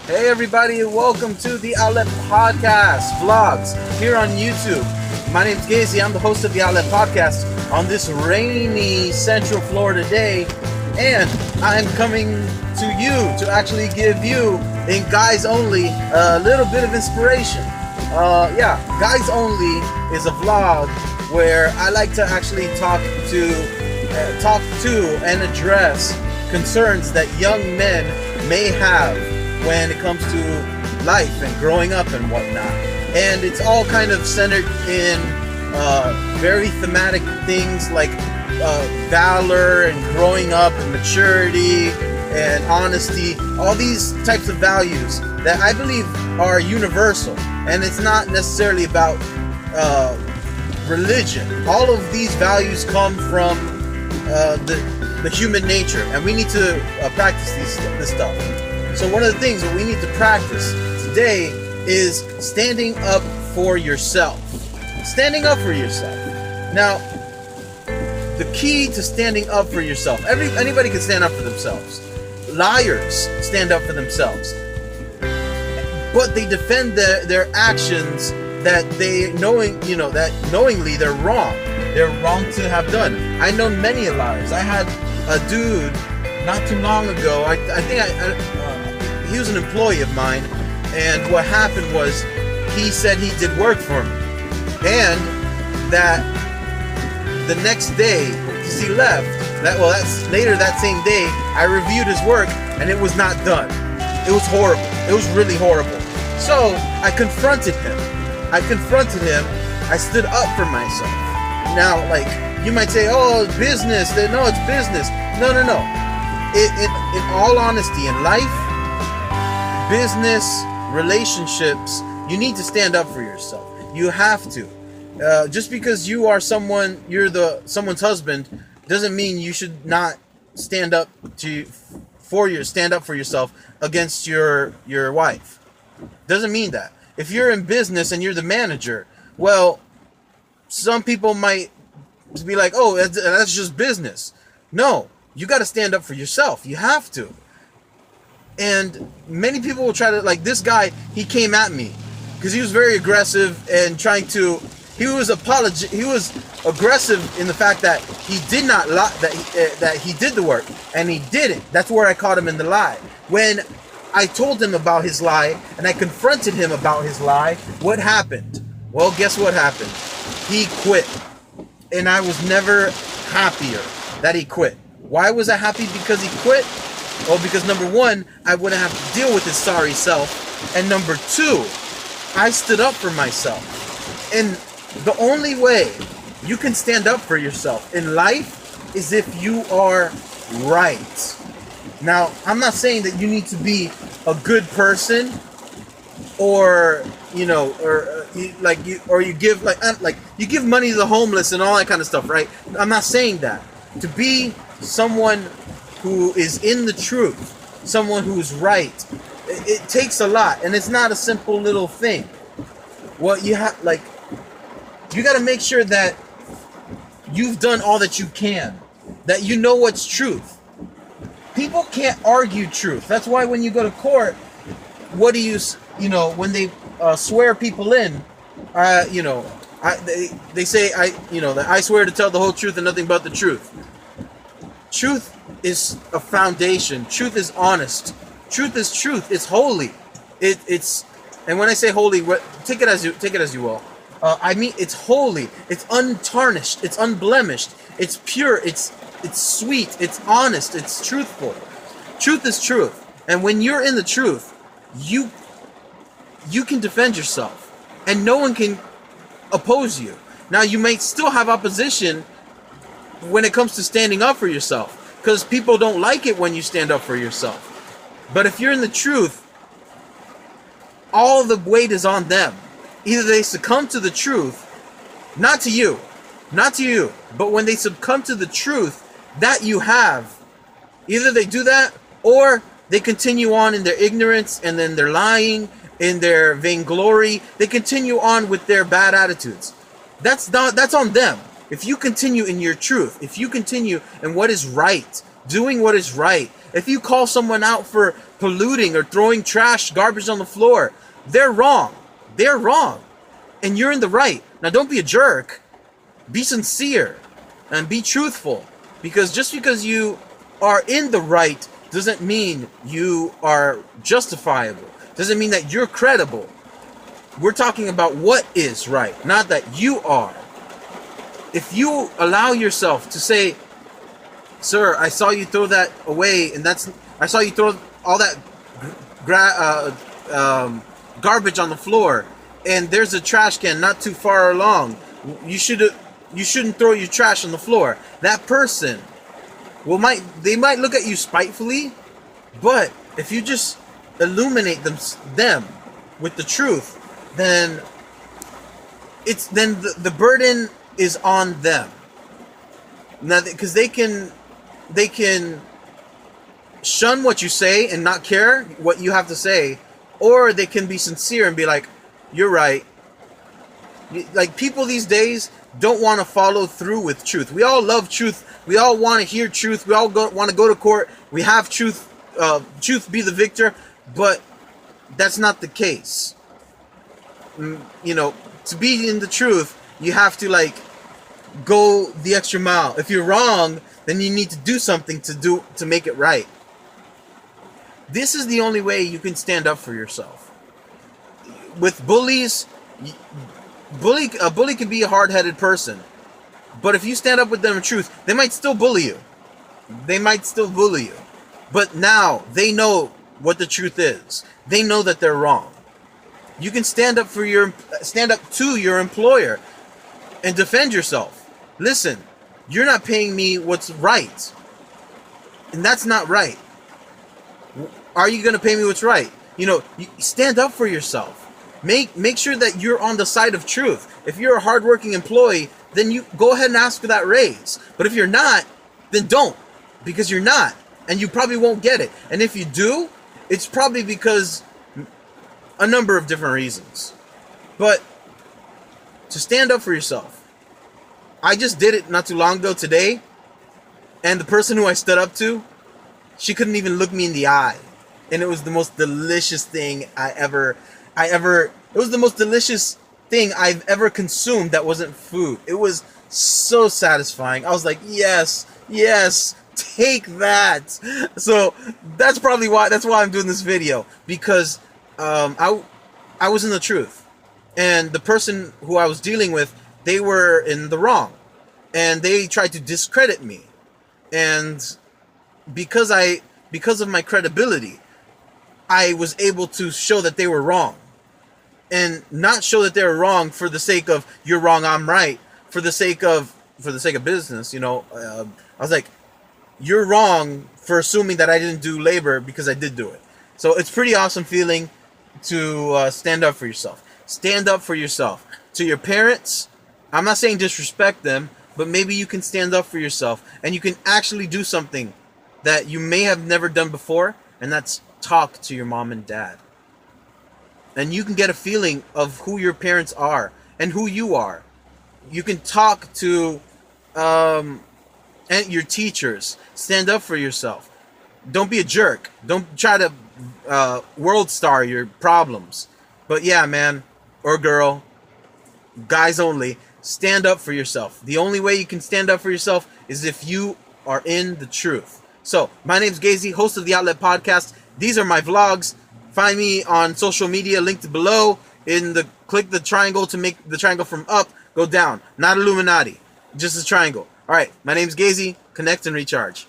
Hey everybody, and welcome to the Outlet Podcast vlogs here on YouTube. My name's Gazy. I'm the host of the Outlet Podcast on this rainy Central Florida day, and I'm coming to you to actually give you, in Guys Only, a little bit of inspiration. Guys Only is a vlog where I like to actually talk to and address concerns that young men may have when it comes to life and growing up and whatnot. And it's all kind of centered in very thematic things like valor and growing up and maturity and honesty, all these types of values that I believe are universal. And it's not necessarily about religion. All of these values come from the human nature, and we need to practice this stuff. So one of the things that we need to practice today is standing up for yourself. Standing up for yourself. Now, the key to standing up for yourself, anybody can stand up for themselves. Liars stand up for themselves, but they defend their actions that knowingly they're wrong. They're wrong to have done. I know many liars. I had a dude not too long ago. He was an employee of mine, and what happened was he said he did work for me, and that the next day, because he left, that's later that same day, I reviewed his work and it was not done. It was horrible. It was really horrible. So I confronted him. I stood up for myself. Now, like, you might say, oh, it's business. No, it's business. No. In all honesty, in life, business, relationships, you need to stand up for yourself. You have to. Just because you are someone's husband doesn't mean you should not stand up for yourself against your wife. Doesn't mean that. If you're in business and you're the manager, well, some people might be like, oh, that's just business. No, you got to stand up for yourself. You have to. And many people will try to, like this guy, he came at me because he was very aggressive and he was aggressive in the fact that he did not lie, that he did the work, and he didn't. That's where I caught him in the lie. When I told him about his lie and I confronted him about his lie, what happened? Well, guess what happened? He quit. And I was never happier that he quit. Why was I happy because he quit? Well, because number one, I wouldn't have to deal with his sorry self. And number two, I stood up for myself. And the only way you can stand up for yourself in life is if you are right. Now, I'm not saying that you need to be a good person, or you give money to the homeless and all that kind of stuff, right? I'm not saying that. To be someone who is in the truth, someone who's right, it takes a lot, and it's not a simple little thing. What you have, you got to make sure that you've done all that you can, that you know what's truth. People can't argue truth. That's why when you go to court, what do you when they swear people in, they say that I swear to tell the whole truth and nothing but the truth. Truth is a foundation. Truth is honest. Truth is truth. It's holy. It's and when I say holy, take it as you will. I mean, it's holy. It's untarnished. It's unblemished. It's pure. It's sweet. It's honest. It's truthful. Truth is truth. And when you're in the truth, you can defend yourself, and no one can oppose you. Now, you may still have opposition when it comes to standing up for yourself, because people don't like it when you stand up for yourself. But if you're in the truth, all the weight is on them. Either they succumb to the truth, not to you, but when they succumb to the truth that you have, either they do that, or they continue on in their ignorance, and then they're lying, in their vainglory. They continue on with their bad attitudes. That's on them. If you continue in your truth, if you continue in what is right, doing what is right, if you call someone out for polluting or throwing trash, garbage on the floor, they're wrong. They're wrong. And you're in the right. Now, don't be a jerk. Be sincere and be truthful. Because just because you are in the right doesn't mean you are justifiable. Doesn't mean that you're credible. We're talking about what is right, not that you are. If you allow yourself to say, sir, I saw you throw that away, and I saw you throw all that garbage on the floor, and there's a trash can not too far along. You shouldn't throw your trash on the floor. That person they might look at you spitefully, but if you just illuminate them with the truth, then the burden is on them. Now, because they can shun what you say and not care what you have to say, or they can be sincere and be like, you're right. Like, people these days don't want to follow through with truth. We all love truth. We all want to hear truth. We all want to go to court. We have truth. Truth be the victor. But that's not the case. You know, to be in the truth, you have to, like, go the extra mile. If you're wrong, then you need to do something to make it right. This is the only way you can stand up for yourself. With bullies, a bully can be a hard-headed person, but if you stand up with them in truth, they might still bully you. They might still bully you, but now they know what the truth is. They know that they're wrong. You can stand up to your employer and defend yourself. Listen, you're not paying me what's right, and that's not right. Are you going to pay me what's right? You know, you stand up for yourself. Make sure that you're on the side of truth. If you're a hardworking employee, then you go ahead and ask for that raise. But if you're not, then don't, because you're not, and you probably won't get it. And if you do, it's probably because a number of different reasons. But to stand up for yourself, I just did it not too long ago today, and the person who I stood up to, she couldn't even look me in the eye, and it was the most delicious thing it was the most delicious thing I've ever consumed that wasn't food. It was so satisfying. I was like, yes, take that. So that's why I'm doing this video, because I was in the truth, and the person who I was dealing with, they were in the wrong, and they tried to discredit me, and because of my credibility, I was able to show that they were wrong. And not show that they're wrong for the sake of, you're wrong, I'm right. For the sake of business, you know. I was like, you're wrong for assuming that I didn't do labor, because I did do it. So it's pretty awesome feeling to stand up for yourself. Stand up for yourself. To your parents, I'm not saying disrespect them, but maybe you can stand up for yourself, and you can actually do something that you may have never done before, and that's talk to your mom and dad. And you can get a feeling of who your parents are and who you are. You can talk to and your teachers. Stand up for yourself. Don't be a jerk. Don't try to world star your problems. But yeah, man or girl, guys only, stand up for yourself. The only way you can stand up for yourself is if you are in the truth. So, my name's Gazy, host of the Outlet Podcast. These are my vlogs. Find me on social media, linked below. Click the triangle to make the triangle from up go down. Not Illuminati, just a triangle. All right, my name's Gazy. Connect and recharge.